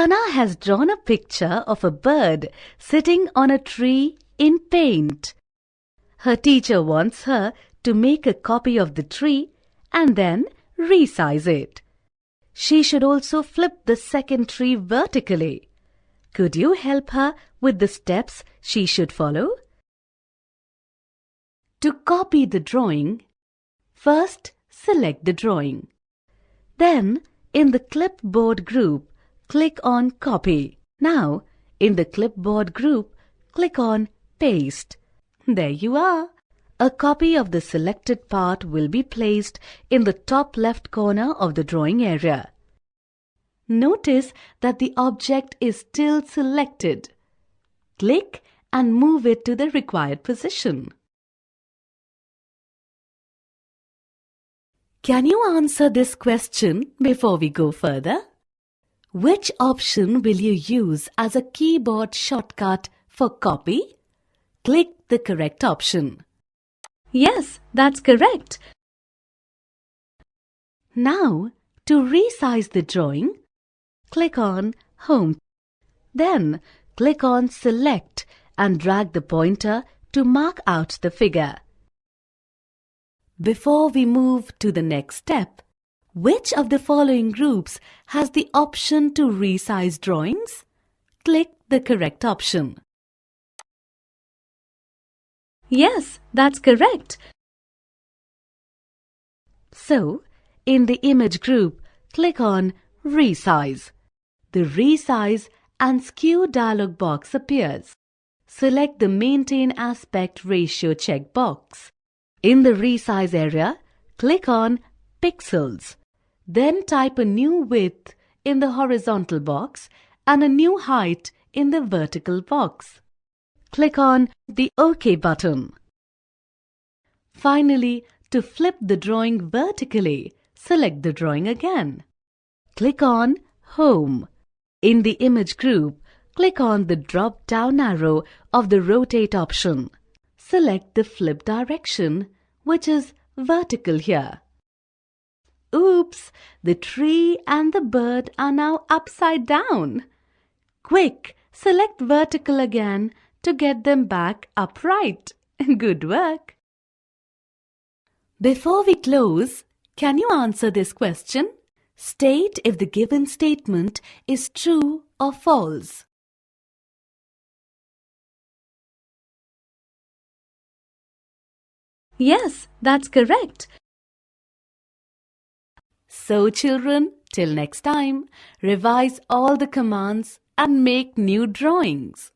Sana has drawn a picture of a bird sitting on a tree in paint. Her teacher wants her to make a copy of the tree and then resize it. She should also flip the second tree vertically. Could you help her with the steps she should follow? To copy the drawing, first select the drawing. Then, in the clipboard group, click on Copy. Now, in the clipboard group, click on Paste. There you are. A copy of the selected part will be placed in the top left corner of the drawing area. Notice that the object is still selected. Click and move it to the required position. Can you answer this question before we go further? Which option will you use as a keyboard shortcut for copy? Click the correct option. Yes, that's correct. Now, to resize the drawing, click on Home. Then, click on Select and drag the pointer to mark out the figure. Before we move to the next step, which of the following groups has the option to resize drawings? Click the correct option. Yes, that's correct. So, in the image group, click on Resize. The Resize and Skew dialog box appears. Select the Maintain Aspect Ratio checkbox. In the Resize area, click on Pixels. Then type a new width in the horizontal box and a new height in the vertical box. Click on the OK button. Finally, to flip the drawing vertically, select the drawing again. Click on Home. In the image group, click on the drop-down arrow of the Rotate option. Select the flip direction, which is vertical here. Oops! The tree and the bird are now upside down. Quick! Select vertical again to get them back upright. Good work! Before we close, can you answer this question? State if the given statement is true or false. Yes, that's correct. So children, till next time, revise all the commands and make new drawings.